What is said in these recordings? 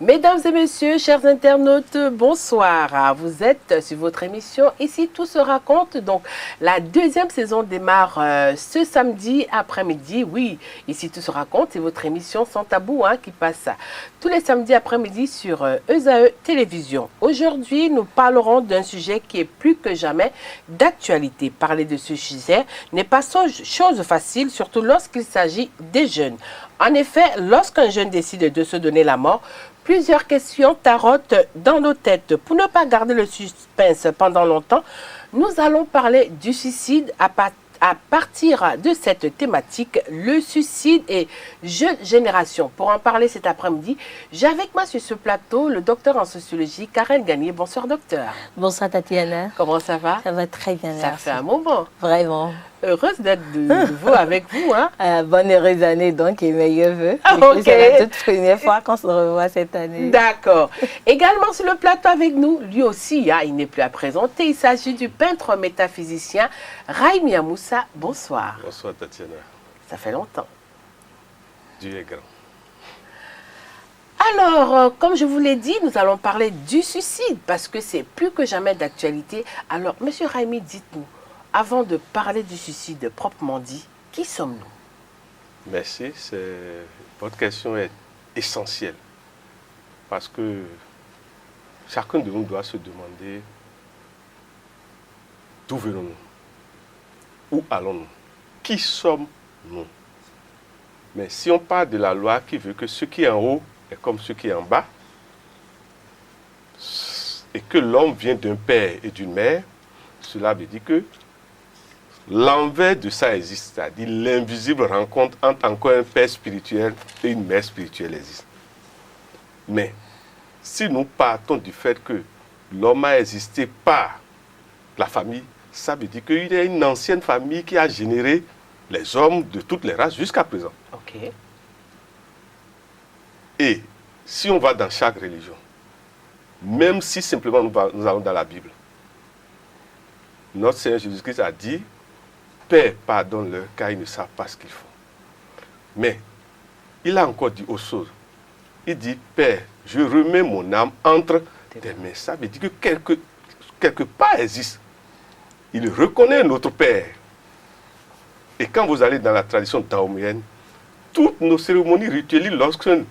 Mesdames et messieurs, chers internautes, bonsoir. Vous êtes sur votre émission Ici tout se raconte. Donc, la deuxième saison démarre ce samedi après-midi. Oui, Ici tout se raconte, c'est votre émission sans tabou qui passe tous les samedis après-midi sur ESAE Télévision. Aujourd'hui, nous parlerons d'un sujet qui est plus que jamais d'actualité. Parler de ce sujet n'est pas chose facile, surtout lorsqu'il s'agit des jeunes. En effet, lorsqu'un jeune décide de se donner la mort, plusieurs questions tarottent dans nos têtes. Pour ne pas garder le suspense pendant longtemps, nous allons parler du suicide à partir de cette thématique, le suicide et jeune génération. Pour en parler cet après-midi, j'ai avec moi sur ce plateau le docteur en sociologie, Karen Gagné. Bonsoir docteur. Bonsoir Tatiana. Comment ça va? Ça va très bien, Ça merci. fait un moment. Vraiment. Heureuse d'être de nouveau avec vous. Bonne heureuse année donc et meilleurs vœux. Ok. C'est la toute première fois qu'on se revoit cette année. D'accord. Également sur le plateau avec nous, lui aussi, il n'est plus à présenter. Il s'agit du peintre métaphysicien Raimi Amoussa. Bonsoir. Bonsoir Tatiana. Ça fait longtemps. Dieu est grand. Alors, comme je vous l'ai dit, nous allons parler du suicide parce que c'est plus que jamais d'actualité. Alors, monsieur Raimi, dites-nous, avant de parler du suicide proprement dit, qui sommes-nous? Merci. Votre question est essentielle parce que chacun de nous doit se demander d'où venons-nous, où allons-nous, qui sommes-nous. Mais si on parle de la loi qui veut que ce qui est en haut est comme ce qui est en bas, et que l'homme vient d'un père et d'une mère, cela veut dire que l'envers de ça existe, c'est-à-dire l'invisible rencontre entre encore un père spirituel et une mère spirituelle existe. Mais si nous partons du fait que l'homme a existé par la famille, ça veut dire qu'il y a une ancienne famille qui a généré les hommes de toutes les races jusqu'à présent. Ok. Et si on va dans chaque religion, même si simplement nous allons dans la Bible, notre Seigneur Jésus-Christ a dit « Père, pardonne-leur car ils ne savent pas ce qu'ils font. » Mais il a encore dit autre chose. Il dit « Père, je remets mon âme entre tes mains. » Ça veut dire que quelque part existe. Il reconnaît notre Père. Et quand vous allez dans la tradition daoméenne, toutes nos cérémonies rituelles, lorsqu'un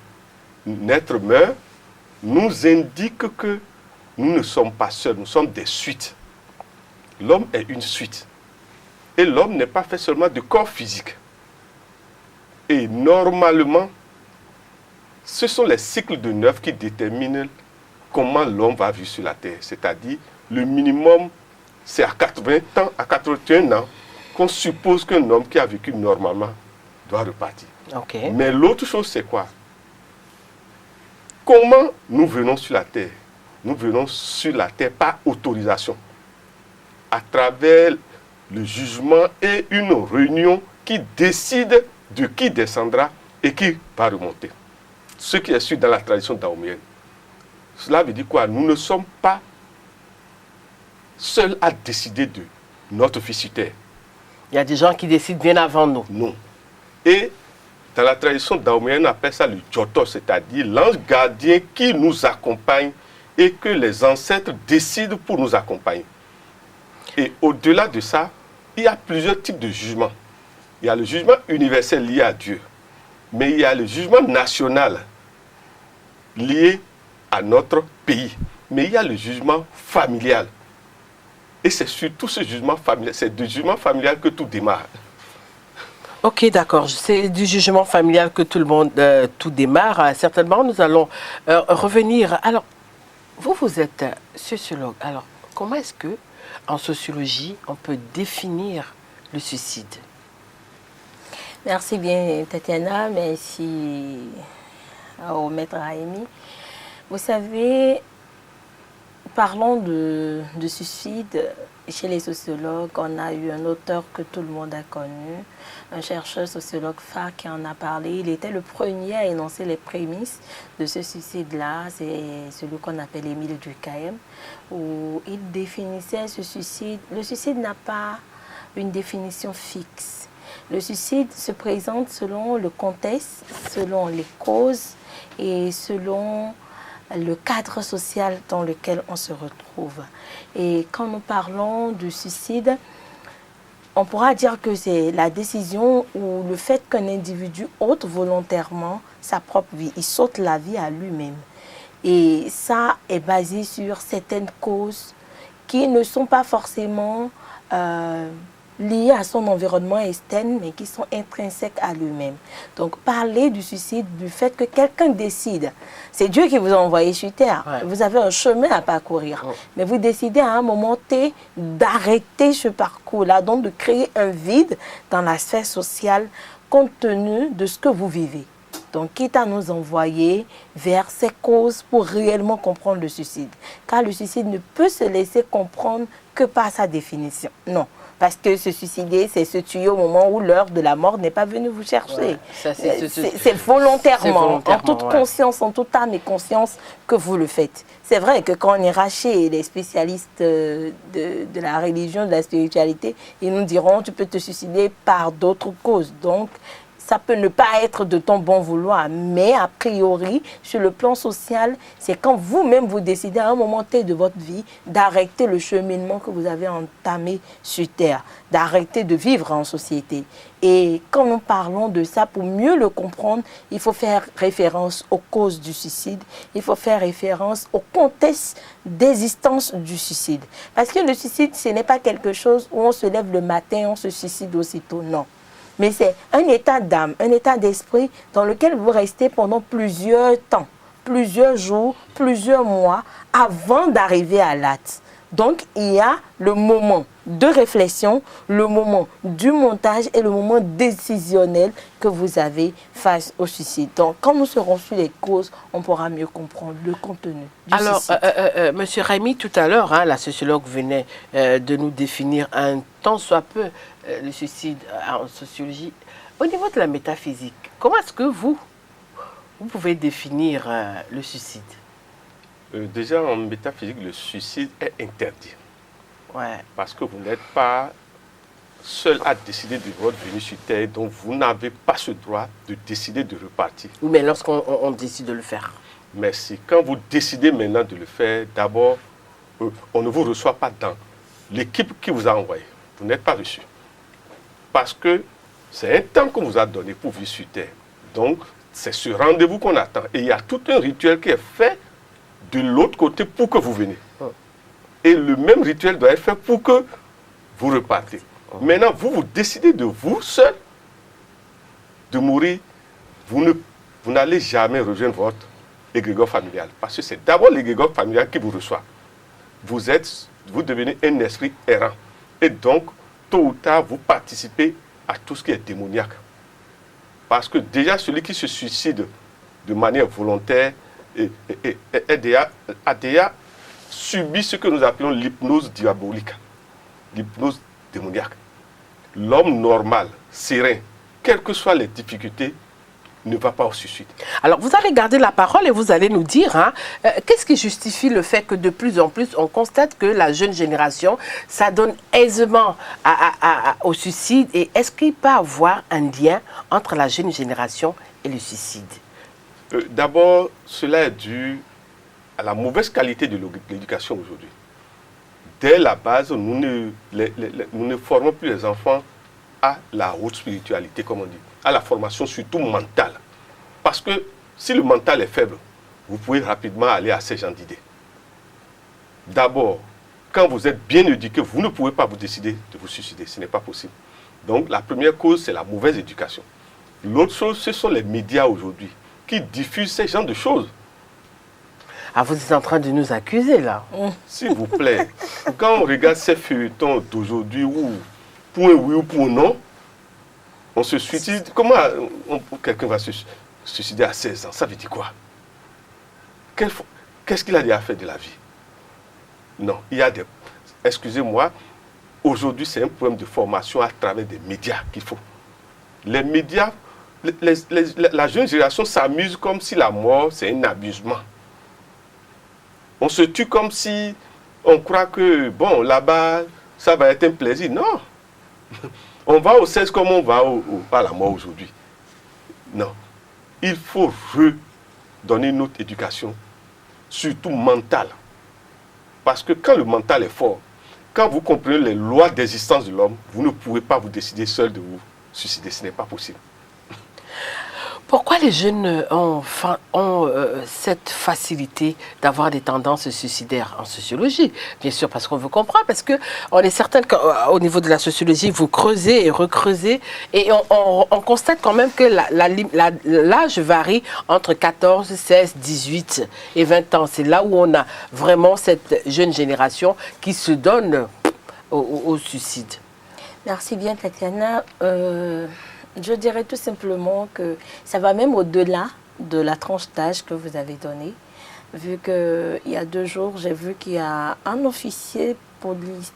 être meurt, nous indiquent que nous ne sommes pas seuls, nous sommes des suites. L'homme est une suite. Et l'homme n'est pas fait seulement de corps physique. Et normalement, ce sont les cycles de neuf qui déterminent comment l'homme va vivre sur la terre. C'est-à-dire, le minimum, c'est à 80 ans, à 81 ans, qu'on suppose qu'un homme qui a vécu normalement doit repartir. Okay. Mais l'autre chose, c'est quoi? Comment nous venons sur la terre? Nous venons sur la terre par autorisation, à travers le jugement et une réunion qui décide de qui descendra et qui va remonter. Ce qui est su dans la tradition daoméenne. Cela veut dire quoi? Nous ne sommes pas seuls à décider de notre fils sur terre. Il y a des gens qui décident bien avant nous. Non. Et dans la tradition daoméenne, on appelle ça le Djoto, c'est-à-dire l'ange gardien qui nous accompagne et que les ancêtres décident pour nous accompagner. Et au-delà de ça, il y a plusieurs types de jugements. Il y a le jugement universel lié à Dieu, mais il y a le jugement national lié à notre pays, mais il y a le jugement familial. Et c'est surtout ce jugement familial, c'est du jugement familial que tout démarre. Ok, d'accord. C'est du jugement familial que tout démarre. Certainement, nous allons revenir. Alors, vous êtes sociologue. Alors, comment est-ce que en sociologie, on peut définir le suicide? Merci bien Tatiana, merci au maître Raimi. Vous savez, parlons de suicide. Chez les sociologues, on a eu un auteur que tout le monde a connu, un chercheur sociologue phare qui en a parlé. Il était le premier à énoncer les prémices de ce suicide-là. C'est celui qu'on appelle Émile Durkheim, où il définissait ce suicide. Le suicide n'a pas une définition fixe. Le suicide se présente selon le contexte, selon les causes et selon le cadre social dans lequel on se retrouve. Et quand nous parlons de suicide, on pourra dire que c'est la décision ou le fait qu'un individu ôte volontairement sa propre vie. Il saute la vie à lui-même. Et ça est basé sur certaines causes qui ne sont pas forcément liées à son environnement externe, mais qui sont intrinsèques à lui-même. Donc, parler du suicide, du fait que quelqu'un décide, c'est Dieu qui vous a envoyé sur terre. Ouais. Vous avez un chemin à parcourir. Ouais. Mais vous décidez à un moment T d'arrêter ce parcours-là, donc de créer un vide dans la sphère sociale compte tenu de ce que vous vivez. Donc, quitte à nous envoyer vers ces causes pour réellement comprendre le suicide. Car le suicide ne peut se laisser comprendre que par sa définition. Non. Parce que se suicider, c'est se tuer au moment où l'heure de la mort n'est pas venue vous chercher. Ouais, c'est volontairement, en toute conscience, en toute âme et conscience que vous le faites. C'est vrai que quand on ira chez les spécialistes de la religion, de la spiritualité, ils nous diront tu peux te suicider par d'autres causes. Donc, ça peut ne pas être de ton bon vouloir, mais a priori, sur le plan social, c'est quand vous-même vous décidez à un moment T de votre vie d'arrêter le cheminement que vous avez entamé sur Terre, d'arrêter de vivre en société. Et quand nous parlons de ça, pour mieux le comprendre, il faut faire référence aux causes du suicide, il faut faire référence au contexte d'existence du suicide. Parce que le suicide, ce n'est pas quelque chose où on se lève le matin, on se suicide aussitôt, non. Mais c'est un état d'âme, un état d'esprit dans lequel vous restez pendant plusieurs temps, plusieurs jours, plusieurs mois avant d'arriver à l'acte. Donc, il y a le moment de réflexion, le moment du montage et le moment décisionnel que vous avez face au suicide. Donc, quand nous serons sur les causes, on pourra mieux comprendre le contenu du suicide. Alors, Monsieur Raimi, tout à l'heure, hein, la sociologue venait de nous définir un tant soit peu le suicide en sociologie. Au niveau de la métaphysique, comment est-ce que vous pouvez définir le suicide? Déjà, en métaphysique, le suicide est interdit. Ouais. Parce que vous n'êtes pas seul à décider de votre venue sur Terre, donc vous n'avez pas ce droit de décider de repartir. Oui, mais lorsqu'on décide de le faire. Merci. Quand vous décidez maintenant de le faire, d'abord, on ne vous reçoit pas dans l'équipe qui vous a envoyé. Vous n'êtes pas reçu. Parce que c'est un temps qu'on vous a donné pour vivre sur Terre. Donc, c'est ce rendez-vous qu'on attend. Et il y a tout un rituel qui est fait de l'autre côté pour que vous venez. Et le même rituel doit être fait pour que vous repartez. Maintenant, vous décidez de vous seul de mourir. Vous n'allez jamais rejoindre votre égrégore familial. Parce que c'est d'abord l'égrégore familial qui vous reçoit. Vous devenez un esprit errant. Et donc, tôt ou tard, vous participez à tout ce qui est démoniaque. Parce que déjà, celui qui se suicide de manière volontaire a déjà subi ce que nous appelons l'hypnose diabolique, l'hypnose démoniaque. L'homme normal, serein, quelles que soient les difficultés, ne va pas au suicide. Alors, vous allez garder la parole et vous allez nous dire, hein, qu'est-ce qui justifie le fait que de plus en plus, on constate que la jeune génération s'adonne aisément au suicide, et est-ce qu'il peut y avoir un lien entre la jeune génération et le suicide? D'abord, cela est dû à la mauvaise qualité de l'éducation aujourd'hui. Dès la base, nous ne formons plus les enfants à la haute spiritualité, comme on dit, à la formation surtout mentale. Parce que si le mental est faible, vous pouvez rapidement aller à ces gens d'idées. D'abord, quand vous êtes bien éduqué, vous ne pouvez pas vous décider de vous suicider. Ce n'est pas possible. Donc, la première cause, c'est la mauvaise éducation. L'autre chose, ce sont les médias aujourd'hui qui diffusent ces genres de choses. Ah, vous êtes en train de nous accuser, là. S'il vous plaît, quand on regarde ces feuilletons d'aujourd'hui où, pour un oui ou pour un non, on se suicide. Comment quelqu'un va se suicider à 16 ans? Ça veut dire quoi? Qu'est-ce qu'il a déjà fait de la vie? Non, il y a des... Excusez-moi, aujourd'hui, c'est un problème de formation à travers des médias qu'il faut. Les médias, la jeune génération s'amuse comme si la mort, c'est un amusement. On se tue comme si on croit que, bon, là-bas, ça va être un plaisir. Non. On va au 16 comme on va à la mort aujourd'hui. Non. Il faut redonner notre éducation surtout mental. Parce que quand le mental est fort, quand vous comprenez les lois d'existence de l'homme, vous ne pouvez pas vous décider seul de vous suicider. Ce n'est pas possible. Pourquoi les jeunes ont cette facilité d'avoir des tendances suicidaires en sociologie? Bien sûr, parce qu'on veut comprendre, parce qu'on est certain qu'au niveau de la sociologie, vous creusez et recreusez, et on constate quand même que l'âge varie entre 14, 16, 18 et 20 ans. C'est là où on a vraiment cette jeune génération qui se donne au suicide. Merci bien, Tatiana. Je dirais tout simplement que ça va même au-delà de la tranche d'âge que vous avez donnée. Vu qu'il y a 2 jours, j'ai vu qu'il y a un officier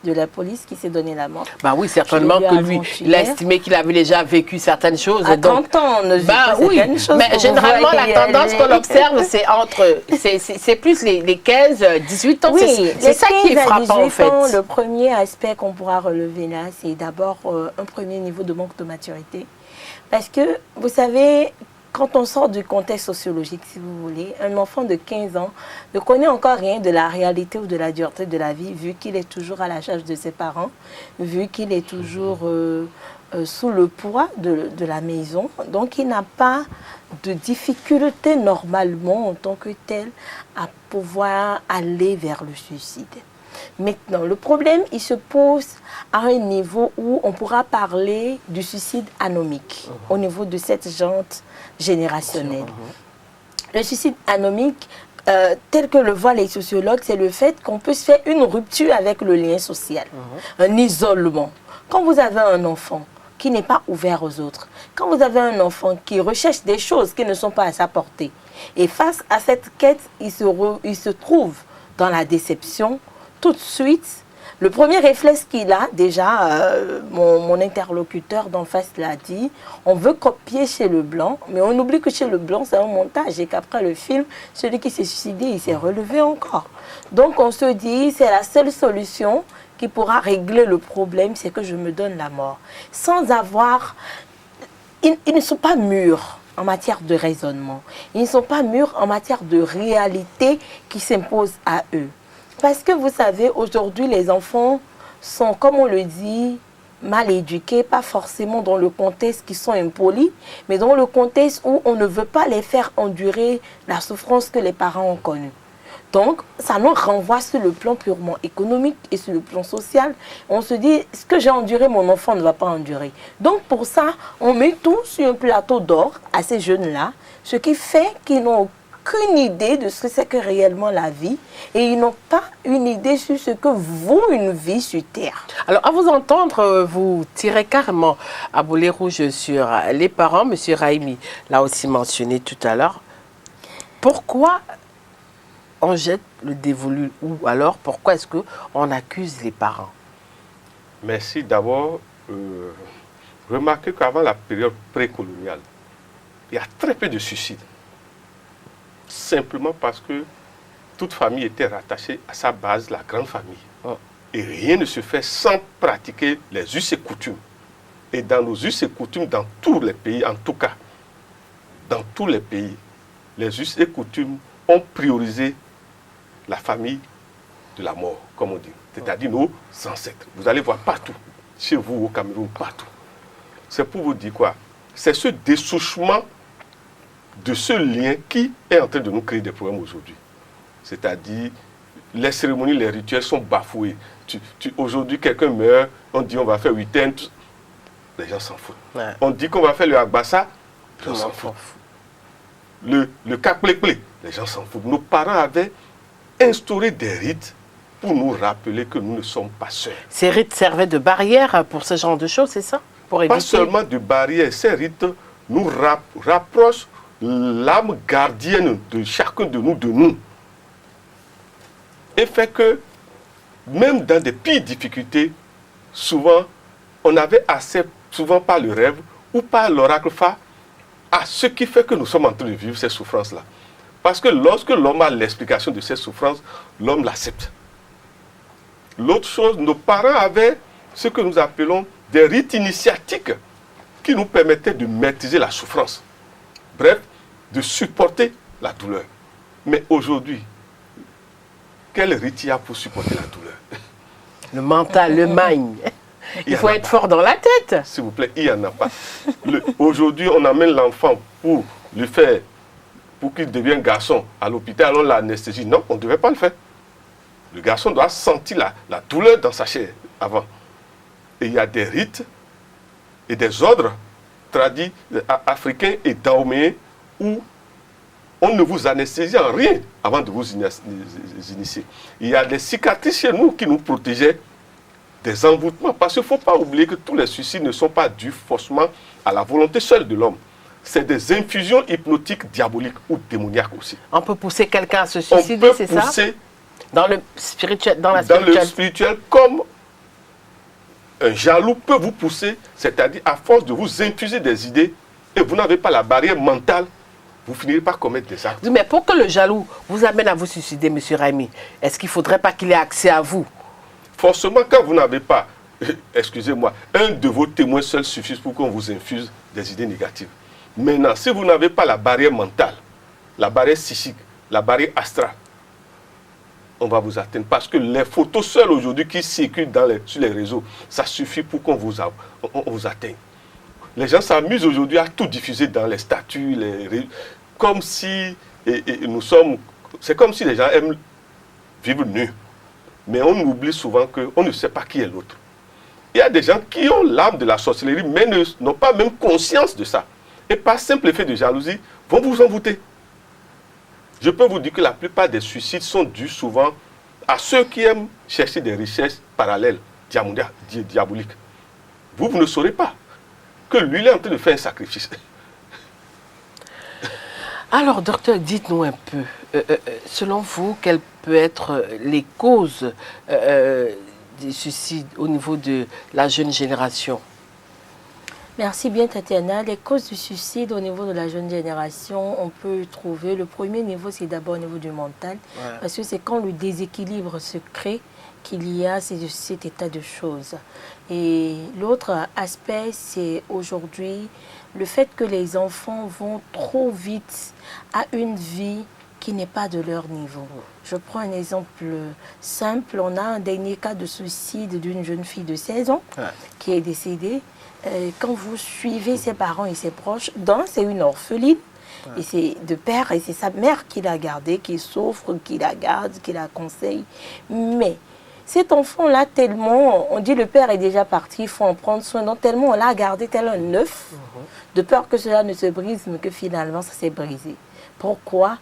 de la police qui s'est donné la mort. Bah oui, certainement que lui, il a estimé qu'il avait déjà vécu certaines choses. À 30 ans, on ne vit pas certaines choses. Mais généralement, la tendance qu'on observe, c'est plus les 15, 18 ans. Oui, c'est ça qui est frappant, en fait. Le premier aspect qu'on pourra relever là, c'est d'abord un premier niveau de manque de maturité. Parce que, vous savez, quand on sort du contexte sociologique, si vous voulez, un enfant de 15 ans ne connaît encore rien de la réalité ou de la dureté de la vie, vu qu'il est toujours à la charge de ses parents, vu qu'il est toujours sous le poids de la maison. Donc, il n'a pas de difficulté normalement en tant que tel à pouvoir aller vers le suicide. Maintenant, le problème, il se pose à un niveau où on pourra parler du suicide anomique, au niveau de cette jante générationnelle. Le suicide anomique, tel que le voient les sociologues, c'est le fait qu'on peut se faire une rupture avec le lien social, un isolement. Quand vous avez un enfant qui n'est pas ouvert aux autres, quand vous avez un enfant qui recherche des choses qui ne sont pas à sa portée, et face à cette quête, il se trouve dans la déception, tout de suite, le premier réflexe qu'il a, déjà, mon interlocuteur d'en face l'a dit, on veut copier chez le blanc, mais on oublie que chez le blanc, c'est un montage et qu'après le film, celui qui s'est suicidé, il s'est relevé encore. Donc on se dit, c'est la seule solution qui pourra régler le problème, c'est que je me donne la mort. Sans avoir... Ils ne sont pas mûrs en matière de raisonnement. Ils ne sont pas mûrs en matière de réalité qui s'impose à eux. Parce que vous savez, aujourd'hui, les enfants sont, comme on le dit, mal éduqués, pas forcément dans le contexte qui sont impolis, mais dans le contexte où on ne veut pas les faire endurer la souffrance que les parents ont connue. Donc, ça nous renvoie sur le plan purement économique et sur le plan social. On se dit, ce que j'ai enduré, mon enfant ne va pas endurer. Donc, pour ça, on met tout sur un plateau d'or à ces jeunes-là, ce qui fait qu'ils n'ont aucune idée de ce que c'est que réellement la vie et ils n'ont pas une idée sur ce que vaut une vie sur Terre. Alors, à vous entendre, vous tirez carrément à boulet rouge sur les parents. Monsieur Raimi l'a aussi mentionné tout à l'heure. Pourquoi on jette le dévolu ou alors pourquoi est-ce qu'on accuse les parents? Merci. D'abord, remarquez qu'avant la période précoloniale, il y a très peu de suicides. Simplement parce que toute famille était rattachée à sa base, la grande famille. Et rien ne se fait sans pratiquer les us et coutumes. Et dans nos us et coutumes, dans tous les pays, en tout cas, dans tous les pays, les us et coutumes ont priorisé la famille de la mort, comme on dit. C'est-à-dire nos ancêtres. Vous allez voir partout, chez vous, au Cameroun, partout. C'est pour vous dire quoi? C'est ce dessouchement de ce lien qui est en train de nous créer des problèmes aujourd'hui. C'est-à-dire, les cérémonies, les rituels sont bafoués. Aujourd'hui, quelqu'un meurt, on dit on va faire 8 ans, les gens s'en foutent. Ouais. On dit qu'on va faire le Agbassa, les gens s'en foutent. Le Kakple-Kple, les gens s'en foutent. Nos parents avaient instauré des rites pour nous rappeler que nous ne sommes pas seuls. Ces rites servaient de barrière pour ce genre de choses, c'est ça? Pour éviter... Pas seulement de barrière, ces rites nous rapprochent l'âme gardienne de chacun de nous. Et fait que, même dans des pires difficultés, souvent, on avait assez, souvent par le rêve ou par l'oracle phare, à ce qui fait que nous sommes en train de vivre ces souffrances-là. Parce que lorsque l'homme a l'explication de ces souffrances, l'homme l'accepte. L'autre chose, nos parents avaient ce que nous appelons des rites initiatiques qui nous permettaient de maîtriser la souffrance. Bref, de supporter la douleur. Mais aujourd'hui, quel rite il y a pour supporter la douleur? Le mental, le mind. Il faut être fort dans la tête. S'il vous plaît, il n'y en a pas. Aujourd'hui, on amène l'enfant pour lui faire, pour qu'il devienne garçon à l'hôpital, on l'anesthésie. Non, on ne devait pas le faire. Le garçon doit sentir la douleur dans sa chair avant. Et il y a des rites et des ordres tradis africains et dahoméens où on ne vous anesthésie en rien avant de vous initier. Il y a des cicatrices chez nous qui nous protégeaient des envoûtements. Parce qu'il ne faut pas oublier que tous les suicides ne sont pas dus forcément à la volonté seule de l'homme. C'est des infusions hypnotiques, diaboliques ou démoniaques aussi. On peut pousser quelqu'un à se suicider, c'est ça? On peut pousser dans le spirituel, dans le spirituel, comme un jaloux peut vous pousser, c'est-à-dire à force de vous infuser des idées et vous n'avez pas la barrière mentale, vous finirez par commettre des actes. Mais pour que le jaloux vous amène à vous suicider, M. Raimi, est-ce qu'il ne faudrait pas qu'il ait accès à vous? Forcément, quand vous n'avez pas, excusez-moi, un de vos témoins seul suffit pour qu'on vous infuse des idées négatives. Maintenant, si vous n'avez pas la barrière mentale, la barrière psychique, la barrière astrale, on va vous atteindre. Parce que les photos seules aujourd'hui qui circulent sur les réseaux, ça suffit pour qu'on vous atteigne. Les gens s'amusent aujourd'hui à tout diffuser dans les statuts, comme si nous sommes... C'est comme si les gens aiment vivre nus. Mais on oublie souvent qu'on ne sait pas qui est l'autre. Il y a des gens qui ont l'âme de la sorcellerie, mais n'ont pas même conscience de ça. Et par simple effet de jalousie, vont vous envoûter. Je peux vous dire que la plupart des suicides sont dus souvent à ceux qui aiment chercher des richesses parallèles, diaboliques. Vous ne saurez pas que lui, il est en train de faire un sacrifice. Alors, docteur, dites-nous un peu, selon vous, quelles peuvent être les causes des suicides au niveau de la jeune génération? Merci bien, Tatiana. Les causes du suicide au niveau de la jeune génération, on peut trouver. Le premier niveau, c'est d'abord au niveau du mental. Ouais. Parce que c'est quand le déséquilibre se crée qu'il y a cet état de choses. Et l'autre aspect, c'est aujourd'hui le fait que les enfants vont trop vite à une vie qui n'est pas de leur niveau. Je prends un exemple simple. On a un dernier cas de suicide d'une jeune fille de 16 ans qui est décédée. Quand vous suivez ses parents et ses proches, c'est une orpheline, et c'est de père, et c'est sa mère qui l'a gardée, qui souffre, qui la garde, qui la conseille. Mais cet enfant-là, tellement, on dit le père est déjà parti, il faut en prendre soin, donc tellement on l'a gardé tel un neuf, de peur que cela ne se brise, mais que finalement ça s'est brisé. Pourquoi?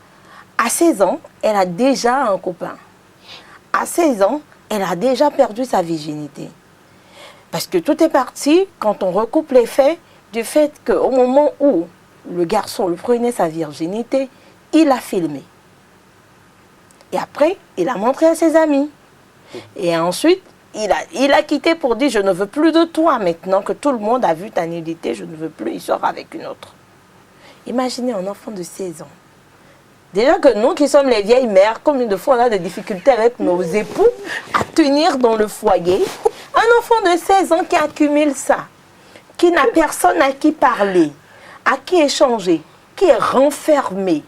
À 16 ans, elle a déjà un copain. À 16 ans, elle a déjà perdu sa virginité. Parce que tout est parti, quand on recoupe les faits, du fait qu'au moment où le garçon lui prenait sa virginité, il a filmé. Et après, il a montré à ses amis. Et ensuite, il a quitté pour dire « Je ne veux plus de toi maintenant que tout le monde a vu ta nudité, je ne veux plus, il sort avec une autre. » Imaginez un enfant de 16 ans. Déjà que nous qui sommes les vieilles mères, combien de fois on a des difficultés avec nos époux à tenir dans le foyer. Un enfant de 16 ans qui accumule ça, qui n'a personne à qui parler, à qui échanger, qui est renfermé.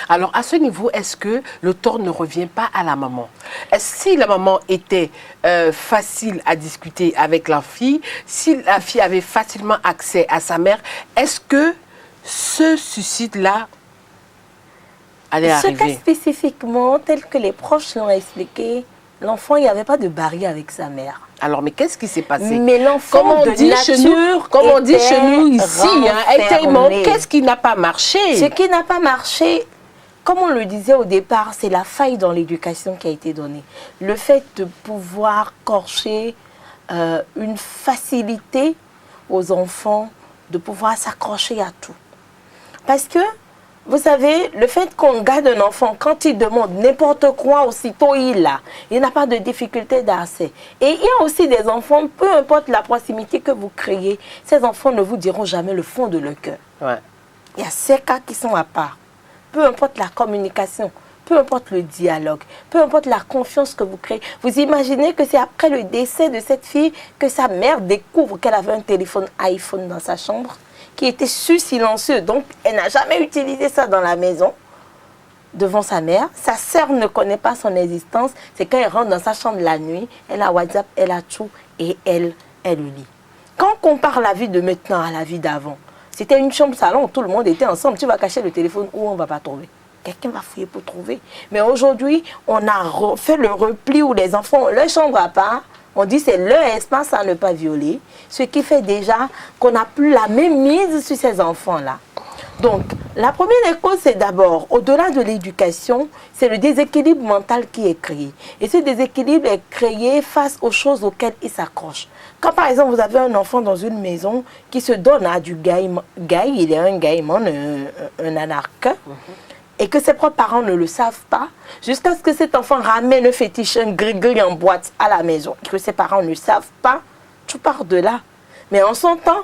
Alors, à ce niveau, est-ce que le tort ne revient pas à la maman? Si la maman était facile à discuter avec la fille, si la fille avait facilement accès à sa mère, est-ce que ce suicide-là allait arriver? Ce cas spécifiquement, tel que les proches l'ont expliqué, l'enfant, il n'y avait pas de barrière avec sa mère. Alors, mais qu'est-ce qui s'est passé? Mais l'enfant, comme on dit chez nous ici, qu'est-ce qui n'a pas marché? Ce qui n'a pas marché, comme on le disait au départ, c'est la faille dans l'éducation qui a été donnée. Le fait de pouvoir corcher une facilité aux enfants, de pouvoir s'accrocher à tout. Parce que, vous savez, le fait qu'on garde un enfant, quand il demande n'importe quoi, aussitôt il n'a pas de difficulté d'accès. Et il y a aussi des enfants, peu importe la proximité que vous créez, ces enfants ne vous diront jamais le fond de leur cœur. Ouais. Il y a ces cas qui sont à part. Peu importe la communication, peu importe le dialogue, peu importe la confiance que vous créez. Vous imaginez que c'est après le décès de cette fille que sa mère découvre qu'elle avait un téléphone iPhone dans sa chambre, qui était silencieux, donc elle n'a jamais utilisé ça dans la maison. devant sa mère. Sa sœur ne connaît pas son existence. C'est quand elle rentre dans sa chambre la nuit, elle a WhatsApp, elle a tout et elle le lit. Quand on compare la vie de maintenant à la vie d'avant, c'était une chambre salon où tout le monde était ensemble. Tu vas cacher le téléphone où on ne va pas trouver. Quelqu'un va fouiller pour trouver. Mais aujourd'hui, on a fait le repli où les enfants ont leur chambre à part. On dit que c'est leur espace à ne pas violer. Ce qui fait déjà qu'on n'a plus la même mise sur ces enfants-là. Donc, la première cause, c'est d'abord, au-delà de l'éducation, c'est le déséquilibre mental qui est créé. Et ce déséquilibre est créé face aux choses auxquelles il s'accroche. Quand, par exemple, vous avez un enfant dans une maison qui se donne à du gaïman, il est un gaïman, un anarque, et que ses propres parents ne le savent pas, jusqu'à ce que cet enfant ramène un fétiche, un gris-gris en boîte à la maison, et que ses parents ne savent pas, tout part de là. Mais en son temps,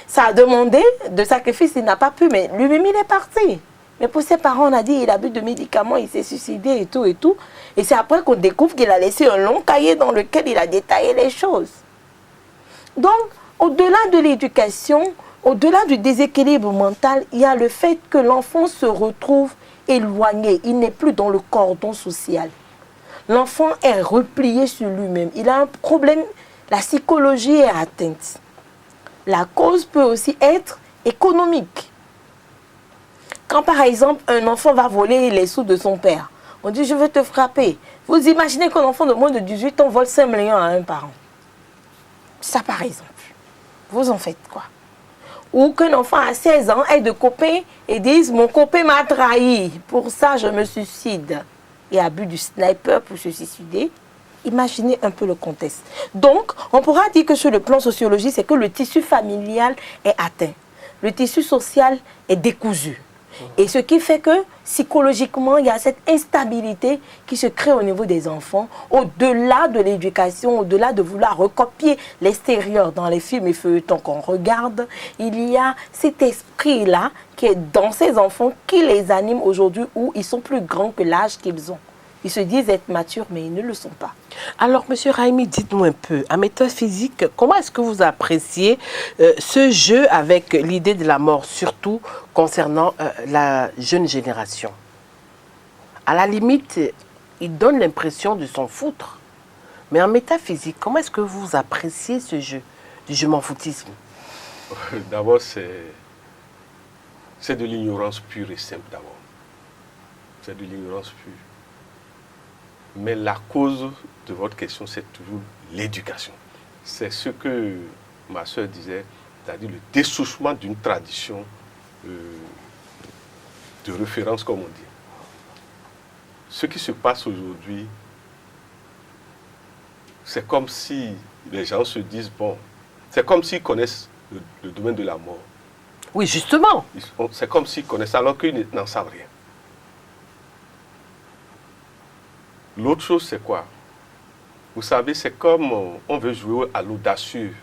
ça a demandé de sacrifice, il n'a pas pu, mais lui-même il est parti. Mais pour ses parents, on a dit il a bu de médicaments, il s'est suicidé et tout et tout. Et c'est après qu'on découvre qu'il a laissé un long cahier dans lequel il a détaillé les choses. Donc, au-delà de l'éducation, au-delà du déséquilibre mental, il y a le fait que l'enfant se retrouve éloigné. Il n'est plus dans le cordon social. L'enfant est replié sur lui-même. Il a un problème, la psychologie est atteinte. La cause peut aussi être économique. Quand par exemple un enfant va voler les sous de son père, on dit je veux te frapper. Vous imaginez qu'un enfant de moins de 18 ans vole 5 millions à un parent. Ça par exemple. Vous en faites quoi? Ou qu'un enfant à 16 ans ait de copains et dise mon copain m'a trahi, pour ça je me suicide. Et a bu du sniper pour se suicider. Imaginez un peu le contexte. Donc, on pourra dire que sur le plan sociologique, c'est que le tissu familial est atteint. Le tissu social est décousu. Et ce qui fait que, psychologiquement, il y a cette instabilité qui se crée au niveau des enfants, au-delà de l'éducation, au-delà de vouloir recopier l'extérieur dans les films et feuilletons qu'on regarde. Il y a cet esprit-là qui est dans ces enfants, qui les anime aujourd'hui, où ils sont plus grands que l'âge qu'ils ont. Ils se disent être matures, mais ils ne le sont pas. Alors, Monsieur Raimi, dites-nous un peu, en méthode physique, comment est-ce que vous appréciez ce jeu avec l'idée de la mort, surtout concernant la jeune génération? À la limite, il donne l'impression de s'en foutre. Mais en métaphysique, comment est-ce que vous appréciez ce jeu, du je m'en foutisme? D'abord, c'est de l'ignorance pure et simple d'abord. C'est de l'ignorance pure. Mais la cause de votre question, c'est toujours l'éducation. C'est ce que ma soeur disait, c'est-à-dire le dessouchement d'une tradition de référence, comme on dit. Ce qui se passe aujourd'hui, c'est comme si les gens se disent, bon, c'est comme s'ils connaissent le domaine de la mort. Oui, justement. C'est comme s'ils connaissent, alors qu'ils n'en savent rien. L'autre chose, c'est quoi? Vous savez, c'est comme on veut jouer à l'audacieux.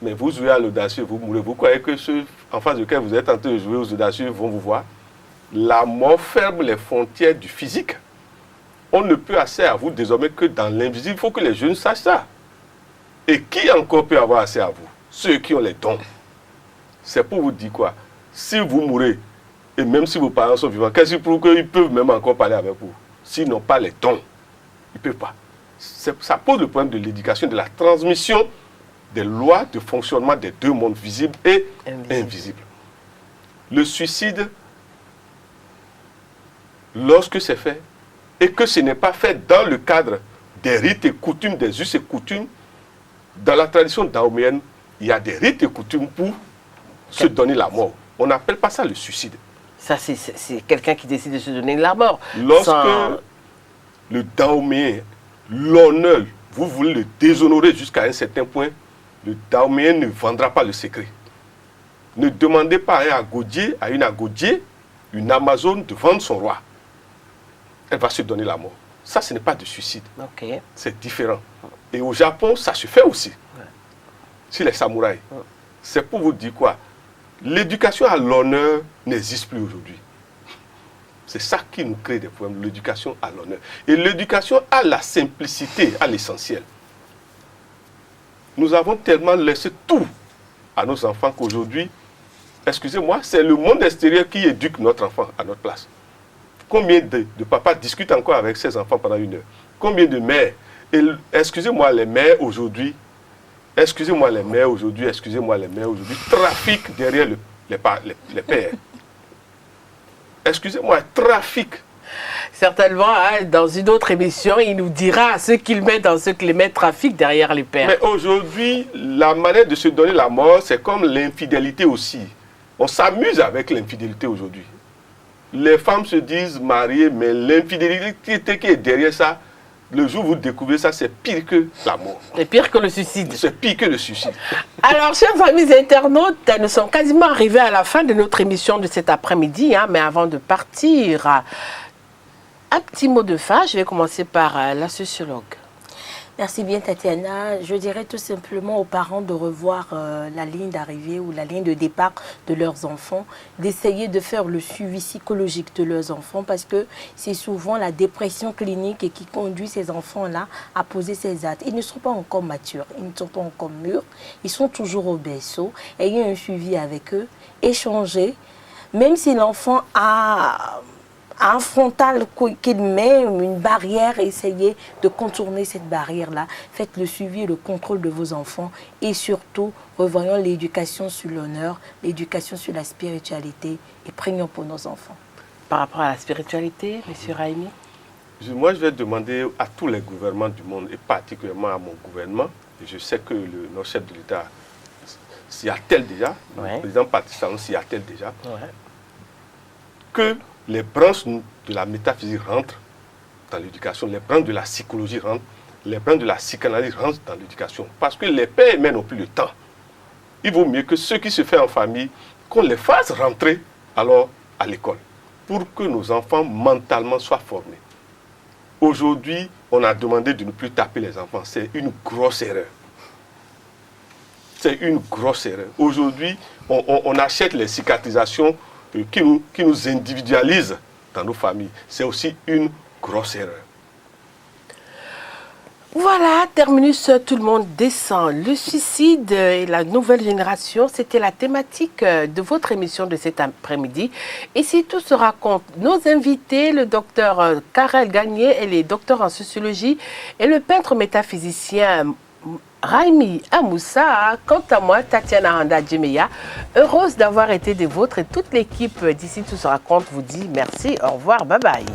Mais vous jouez à l'audacieux, vous mourrez. Vous croyez que ceux en face duquel vous êtes en train de jouer aux audacieux vont vous voir? La mort ferme les frontières du physique. On ne peut accès à vous désormais que dans l'invisible. Il faut que les jeunes sachent ça. Et qui encore peut avoir accès à vous? Ceux qui ont les dons. C'est pour vous dire quoi? Si vous mourrez, et même si vos parents sont vivants, qu'est-ce qui prouve qu'ils peuvent même encore parler avec vous? S'ils n'ont pas les dons, ils ne peuvent pas. Ça pose le problème de l'éducation, de la transmission des lois de fonctionnement des deux mondes, visibles et invisibles. Le suicide, lorsque c'est fait, et que ce n'est pas fait dans le cadre des rites et coutumes, des us et coutumes, dans la tradition daoméenne, il y a des rites et coutumes pour se donner la mort. On n'appelle pas ça le suicide. Ça, c'est quelqu'un qui décide de se donner la mort. Lorsque le daoméen, l'honneur, vous voulez le déshonorer jusqu'à un certain point, le daoméen ne vendra pas le secret. Ne demandez pas à un agodier, à une agodier, une amazone de vendre son roi. Elle va se donner la mort. Ça, ce n'est pas de suicide. Okay. C'est différent. Et au Japon, ça se fait aussi. Ouais. Chez les samouraïs. Ouais. C'est pour vous dire quoi? L'éducation à l'honneur n'existe plus aujourd'hui. C'est ça qui nous crée des problèmes, l'éducation à l'honneur. Et l'éducation à la simplicité, à l'essentiel. Nous avons tellement laissé tout à nos enfants qu'aujourd'hui, excusez-moi, c'est le monde extérieur qui éduque notre enfant à notre place. Combien de papas discutent encore avec ses enfants pendant 1 heure? Combien de mères? Et excusez-moi les mères aujourd'hui, trafiquent derrière les pères. Excusez-moi, trafiquent. Certainement, hein, dans une autre émission, il nous dira ce qu'il met dans ce que les mères trafiquent derrière les pères. Mais aujourd'hui, la manière de se donner la mort, c'est comme l'infidélité aussi. On s'amuse avec l'infidélité aujourd'hui. Les femmes se disent mariées, mais l'infidélité qui est derrière ça, le jour où vous découvrez ça, c'est pire que la mort. C'est pire que le suicide. C'est pire que le suicide. Alors, chers amis internautes, nous sommes quasiment arrivés à la fin de notre émission de cet après-midi. Hein, mais avant de partir, un petit mot de fin. Je vais commencer par la sociologue. Merci bien, Tatiana. Je dirais tout simplement aux parents de revoir la ligne d'arrivée ou la ligne de départ de leurs enfants, d'essayer de faire le suivi psychologique de leurs enfants parce que c'est souvent la dépression clinique qui conduit ces enfants-là à poser ces actes. Ils ne sont pas encore matures, ils ne sont pas encore mûrs, ils sont toujours au berceau. Ayez un suivi avec eux, échangez, même si l'enfant a un frontal qu'il met, une barrière, essayez de contourner cette barrière-là. Faites le suivi et le contrôle de vos enfants et surtout, revoyons l'éducation sur l'honneur, l'éducation sur la spiritualité et prions pour nos enfants. Par rapport à la spiritualité, M. Raimi? Moi, je vais demander à tous les gouvernements du monde et particulièrement à mon gouvernement, et je sais que notre chef de l'État s'y attelle déjà, le président Patrice Talon s'y attelle déjà, que les branches de la métaphysique rentrent dans l'éducation, les branches de la psychologie rentrent, les branches de la psychanalyse rentrent dans l'éducation. Parce que les pères et mères n'ont plus le temps. Il vaut mieux que ce qui se fait en famille, qu'on les fasse rentrer alors à l'école, pour que nos enfants mentalement soient formés. Aujourd'hui, on a demandé de ne plus taper les enfants. C'est une grosse erreur. C'est une grosse erreur. Aujourd'hui, on achète les cicatrisations qui nous individualise dans nos familles. C'est aussi une grosse erreur. Voilà, terminus, tout le monde descend. Le suicide et la nouvelle génération, c'était la thématique de votre émission de cet après-midi. Ici, tout se raconte. Nos invités, le docteur Karel Gagné, elle est docteur en sociologie, et le peintre métaphysicien Raimi Amoussa. Quant à moi, Tatiana Handa Djemeya, heureuse d'avoir été des vôtres, et toute l'équipe d'ici Tout se raconte vous dit merci, au revoir, bye bye.